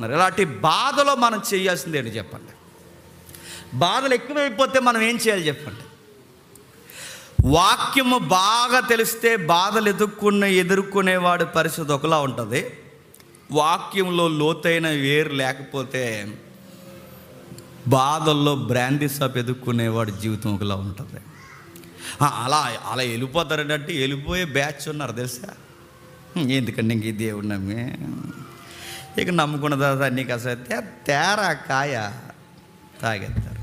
మరి ఇలాంటి బాధలో మనం చేయాల్సింది ఏంటి చెప్పండి? బాధలు ఎక్కువైపోతే మనం ఏం చేయాలి చెప్పండి? వాక్యము బాగా తెలిస్తే బాధలు ఎదుర్కొనేవాడి పరిస్థితి ఒకలా ఉంటుంది. వాక్యంలో లోతైన వేరు లేకపోతే బాధల్లో బ్రాందీ షాప్ ఎదుర్కొనేవాడి జీవితం ఒకలా ఉంటుంది. అలా అలా వెళ్ళిపోతారంటే వెళ్ళిపోయే బ్యాచ్ ఉన్నారు తెలుసా. ఎందుకంటే ఇంక ఈ దేవుడు నమ్మి ఇక నమ్ముకున్న తర్వాత నీకు అసలు తేరా కాయ తాగేస్తారు.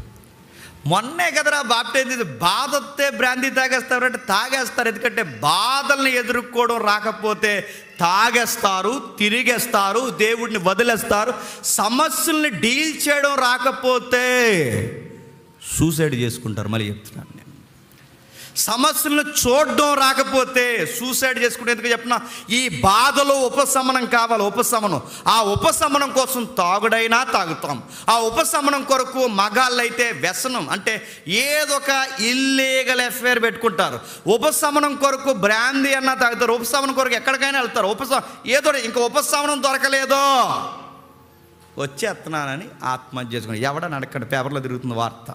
మొన్నే కదరా బాప్టైజ్ బాధ వస్తే బ్రాందీ తాగేస్తారు అంటే తాగేస్తారు. ఎందుకంటే బాధల్ని ఎదుర్కోవడం రాకపోతే తాగేస్తారు, తిరిగేస్తారు, దేవుడిని వదిలేస్తారు. సమస్యల్ని డీల్ చేయడం రాకపోతే సూసైడ్ చేసుకుంటారు. మళ్ళీ చెప్తున్నాను నేను, సమస్యలను చూడడం రాకపోతే సూసైడ్ చేసుకుంటే. ఎందుకు చెప్పిన, ఈ బాధలో ఉపశమనం కావాలి. ఉపశమనం, ఆ ఉపశమనం కోసం తాగుడైనా తాగుతాం. ఆ ఉపశమనం కొరకు మగాళ్ళైతే వ్యసనం అంటే ఏదో ఒక ఇల్లీగల్ అఫేర్ పెట్టుకుంటారు. ఉపశమనం కొరకు బ్రాందీ అన్నా తాగుతారు. ఉపశమనం కొరకు ఎక్కడికైనా వెళ్తారు. ఏదో ఇంకా ఉపశమనం దొరకలేదో వచ్చేస్తున్నానని ఆత్మహత్య చేసుకుని ఎవడని అడగండి. పేపర్లో తిరుగుతున్న వార్త.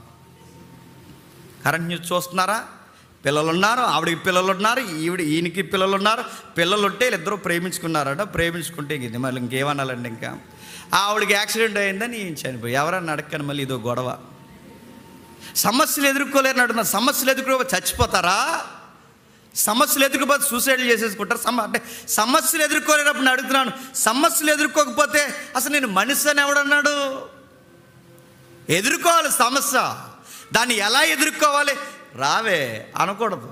కరెంట్ న్యూస్ చూస్తున్నారా? పిల్లలు ఉన్నారు, ఆవిడికి పిల్లలు ఉన్నారు, ఈయనకి పిల్లలు ఉన్నారు. పిల్లలు ఉంటే వీళ్ళిద్దరూ ప్రేమించుకున్నారట. ప్రేమించుకుంటే ఇది మళ్ళీ ఇంకేమనాలండి, ఇంకా ఆవిడికి యాక్సిడెంట్ అయిందని ఈయన చనిపోయి. ఎవరన్నా అడగని మళ్ళీ ఇదో గొడవ. సమస్యలు ఎదుర్కోలేరని అడుగుతున్నారు. సమస్యలు ఎదుర్కో చచ్చిపోతారా? సమస్యలు ఎదుర్కోపోతే సూసైడ్ చేసేసుకుంటారు. అంటే సమస్యలు ఎదుర్కోలేనప్పుడు నేను అడుగుతున్నాను, సమస్యలు ఎదుర్కోకపోతే అసలు నేను మనిషి అని ఎవడన్నాడు? ఎదుర్కోవాలి సమస్య. దాన్ని ఎలా ఎదుర్కోవాలి? రావే అనకూడదు.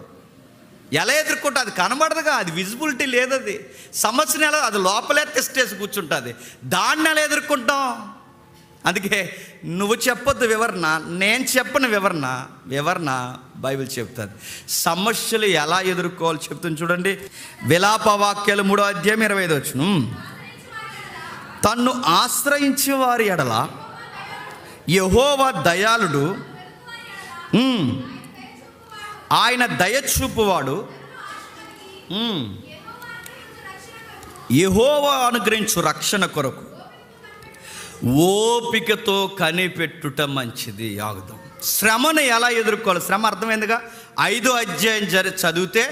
ఎలా ఎదుర్కొంటే అది కనబడదుగా, అది విజిబిలిటీ లేదు. అది సమస్యని ఎలా, అది లోపలే టెస్టేసి కూర్చుంటుంది. దాన్ని ఎలా ఎదుర్కొంటాం? అందుకే నువ్వు చెప్పొద్దు వివరణ, నేను చెప్పను వివరణ బైబిల్ చెప్తుంది. సమస్యలు ఎలా ఎదుర్కోవాలి చెప్తుంది చూడండి. విలాప వాక్యాలు 3వ అధ్యాయం 25వ వచనం. తన్ను ఆశ్రయించే వారి ఎడల యెహోవా దయాళుడు, ఆయన దయచూపువాడు, యెహోవా అనుగ్రహించు రక్షణ కొరకు ఓపికతో కనిపెట్టుట మంచిది. ఆగుదాం. శ్రమను ఎలా ఎదుర్కోవాలి? శ్రమ అర్థమైందిగా. 5వ అధ్యాయం చదివితే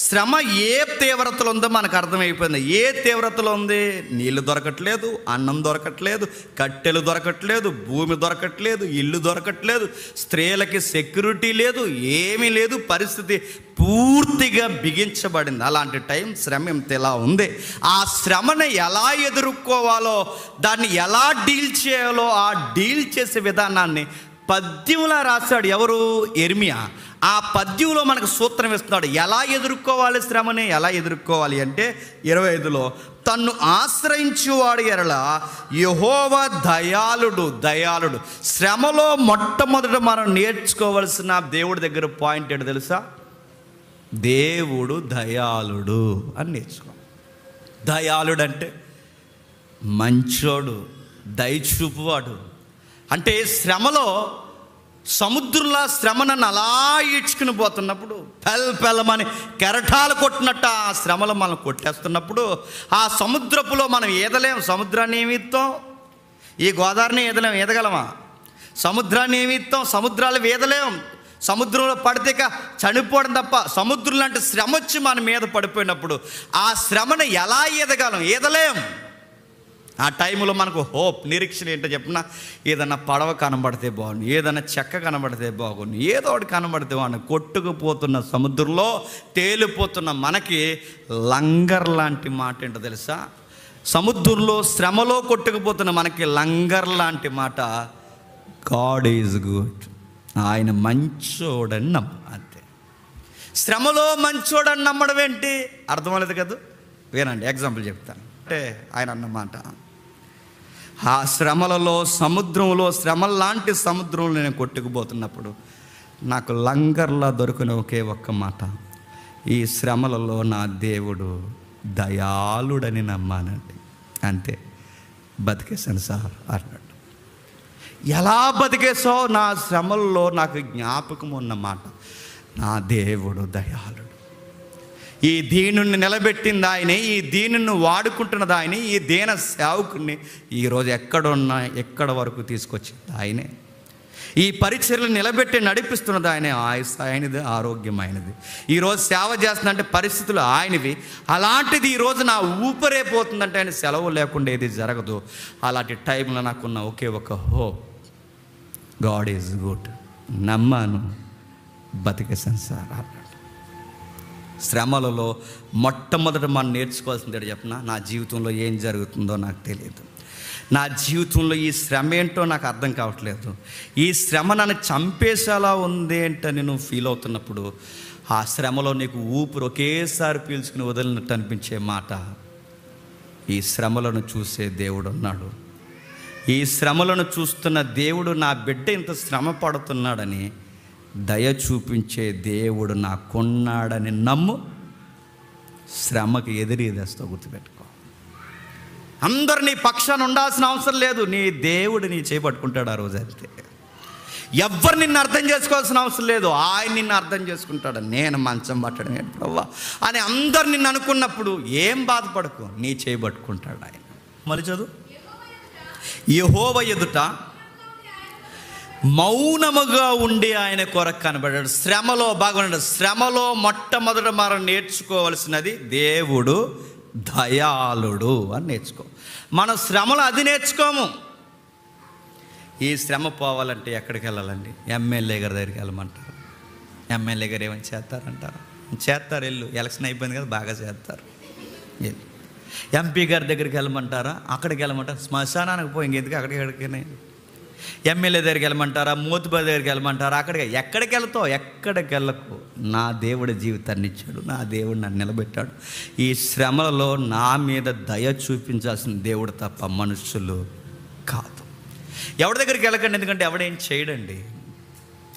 శ్రమ ఏ తీవ్రతలో ఉందో మనకు అర్థమైపోయింది. ఏ తీవ్రతలో ఉంది? నీళ్ళు దొరకట్లేదు, అన్నం దొరకట్లేదు, కట్టెలు దొరకట్లేదు, భూమి దొరకట్లేదు, ఇల్లు దొరకట్లేదు, స్త్రీలకి సెక్యూరిటీ లేదు, ఏమీ లేదు. పరిస్థితి పూర్తిగా బిగించబడింది. అలాంటి టైం శ్రమ ఇలా ఉంది. ఆ శ్రమను ఎలా ఎదుర్కోవాలో, దాన్ని ఎలా డీల్ చేయాలో, ఆ డీల్ చేసే విధానాన్ని పద్యంలా రాశాడు. ఎవరు? యెర్మియా. ఆ పద్యంలో మనకు సూత్రం ఇస్తున్నాడు. ఎలా ఎదుర్కోవాలి శ్రమని? ఎలా ఎదుర్కోవాలి అంటే 25లో తన్ను ఆశ్రయించువాడు ఎడల యెహోవా దయాళుడు. శ్రమలో మొట్టమొదట మనం నేర్చుకోవలసిన దేవుడి దగ్గర పాయింట్ ఏంటో తెలుసా? దేవుడు దయాళుడు అని నేర్చుకో. దయాళుడు అంటే మంచోడు, దయచూపువాడు. అంటే శ్రమలో సముద్రంలో శ్రమ నన్ను అలా ఈడ్చుకుని పోతున్నప్పుడు, పెళ్ళమని కెరటాలు కొట్టినట్టు ఆ శ్రమలో మనం కొట్టేస్తున్నప్పుడు, ఆ సముద్రపులో మనం ఈదలేం. సముద్రాన్ని ఏమి ఇస్తాం? ఈ గోదావరిని ఈదగలమా? సముద్రాన్ని ఏమి ఇస్తాం? సముద్రాలు ఈదలేం. సముద్రంలో పడితే చనిపోవడం తప్ప. సముద్రం లాంటి శ్రమ వచ్చి మన మీద పడిపోయినప్పుడు ఆ శ్రమను ఎలా ఈదలేం. ఆ టైంలో మనకు హోప్, నిరీక్షణ ఏంటో చెప్పిన, ఏదన్నా పడవ కనబడితే బాగుండు, ఏదన్నా చెక్క కనబడితే బాగుండు, ఏదో ఒకటి కనబడితే బాగుండు. కొట్టుకుపోతున్న సముద్రంలో తేలిపోతున్న మనకి లంగర్ లాంటి మాట ఏంటో తెలుసా? సముద్రంలో శ్రమలో కొట్టుకుపోతున్న మనకి లంగర్ లాంటి మాట, గాడ్ ఈజ్ గుడ్. ఆయన మంచోడని అంతే. శ్రమలో మంచోడని నమ్మడం ఏంటి? అర్థమలేదు కదా. వేనండి, ఎగ్జాంపుల్ చెప్తాను. అంటే ఆయన అన్నమాట, ఆ శ్రమలలో సముద్రంలో, శ్రమలాంటి సముద్రంలో నేను కొట్టుకుపోతున్నప్పుడు నాకు లంగర్లా దొరికిన ఒకే ఒక్క మాట, ఈ శ్రమలలో నా దేవుడు దయాళుడని నమ్మానండి. అంతే, బతికేశాను సార్ అన్నాడు. ఎలా బతికేసావు? నా శ్రమల్లో నాకు జ్ఞాపకం ఉన్నమాట, నా దేవుడు దయాళుడు. ఈ దీనుని నిలబెట్టింది ఆయనే, ఈ దీనుని వాడుకుంటున్నది ఆయనే, ఈ దీన సేవకుని ఈరోజు ఎక్కడ వరకు తీసుకొచ్చింది ఆయనే. ఈ పరిచర్యలు నిలబెట్టి నడిపిస్తున్నది ఆయనే. ఆయుష్ ఆయనది, ఆరోగ్యం ఆయనది. ఈరోజు సేవ చేస్తుందంటే పరిస్థితులు ఆయనవి. అలాంటిది ఈరోజు నా ఊపిరైపోతుందంటే ఆయన సెలవు లేకుండా ఏది జరగదు. అలాంటి టైంలో నాకున్న ఒకే ఒక హోప్, గాడ్ ఈజ్ గుడ్. నమ్మాను, బతికేసాను సార్ అన్నాడు. శ్రమలలో మొట్టమొదట మనం నేర్చుకోవాల్సింది చెప్పనా, నా జీవితంలో ఏం జరుగుతుందో నాకు తెలియదు. నా జీవితంలో ఈ శ్రమ ఏంటో నాకు అర్థం కావట్లేదు. ఈ శ్రమ నన్ను చంపేసేలా ఉంది ఏంటని నువ్వు ఫీల్ అవుతున్నప్పుడు, ఆ శ్రమలో నీకు ఊపిరి ఒకేసారి పీల్చుకుని వదిలినట్టు అనిపించే మాట, ఈ శ్రమలను చూసే దేవుడు ఉన్నాడు. ఈ శ్రమలను చూస్తున్న దేవుడు, నా బిడ్డ ఇంత శ్రమ పడుతున్నాడని దయ చూపించే దేవుడు నాకున్నాడని నమ్ము. శ్రమకి ఎదురీదేస్తావు, గుర్తుపెట్టుకో. అందరు నీ పక్షాన ఉండాల్సిన అవసరం లేదు. నీ దేవుడు నీ చేపట్టుకుంటాడు ఆ రోజు. అంతే. ఎవ్వరు నిన్ను అర్థం చేసుకోవాల్సిన అవసరం లేదు. ఆయన నిన్ను అర్థం చేసుకుంటాడు. నేను మంచం పట్టడం ఏంటి ప్రవ్వా అని అందరు నిన్ను అనుకున్నప్పుడు ఏం బాధపడకు, నీ చేయబట్టుకుంటాడు ఆయన. మళ్ళీ చదువు. యెహోవా ఎదుట మౌనముగా ఉండి ఆయన కొరకు కనబడ్డాడు. శ్రమలో బాగున్నాడు. శ్రమలో మొట్టమొదట మనం నేర్చుకోవాల్సినది దేవుడు దయాళుడు అని నేర్చుకో. మన శ్రమలు అది నేర్చుకోము. ఈ శ్రమ పోవాలంటే ఎక్కడికి వెళ్ళాలండి? ఎమ్మెల్యే గారి దగ్గరికి వెళ్ళమంటారు. ఎమ్మెల్యే గారు ఏమైనా చేస్తారంటారు? చేస్తారు, వెళ్ళు, ఎలక్షన్ అయిపోయింది కదా, బాగా చేస్తారు. ఎంపీ గారి దగ్గరికి వెళ్ళమంటారా? అక్కడికి వెళ్ళమంటారు. శ్మశానానికి పోయి ఇంకెందుకు అక్కడికి. ఎమ్మెల్యే దగ్గరికి వెళ్ళమంటారా? మోతుబా దగ్గరికి వెళ్ళమంటారా? ఎక్కడికి వెళ్తావు? ఎక్కడికి వెళ్ళకు. నా దేవుడి జీవితాన్ని ఇచ్చాడు, నా దేవుడు నన్ను నిలబెట్టాడు. ఈ శ్రమలలో నా మీద దయ చూపించాల్సిన దేవుడు తప్ప మనుషులు కాదు. ఎవరి దగ్గరికి వెళ్ళకండి, ఎందుకంటే ఎవడేం చేయడండి.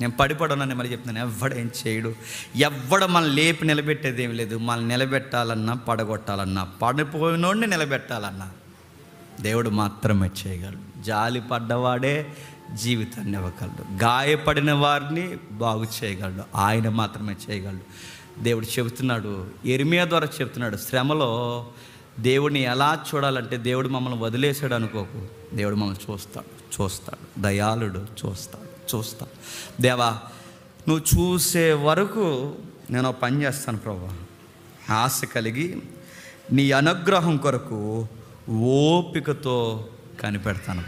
నేను పడిపడనని మళ్ళీ చెప్తున్నాను, ఎవడేం చేయడు. ఎవడ మనం లేపి నిలబెట్టేది ఏమి లేదు. మనం నిలబెట్టాలన్నా, పడగొట్టాలన్నా, పడిపోయినోడిని నిలబెట్టాలన్నా దేవుడు మాత్రమే చేయగలడు. జాలి పడ్డవాడే జీవితాన్ని ఇవ్వగలడు. గాయపడిన వారిని బాగు చేయగలడు. ఆయన మాత్రమే చేయగలడు. దేవుడు చెబుతున్నాడు, యిర్మీయా ద్వారా చెబుతున్నాడు, శ్రమలో దేవుడిని ఎలా చూడాలంటే, దేవుడు మమ్మల్ని వదిలేసాడు అనుకోకు. దేవుడు మమ్మల్ని చూస్తాడు. దయాళుడు, చూస్తాడు. దేవా, నువ్వు చూసే వరకు నేను పని చేస్తాను ప్రభువా. ఆశ కలిగి నీ అనుగ్రహం కొరకు ఓపికతో కనిపెడతాను.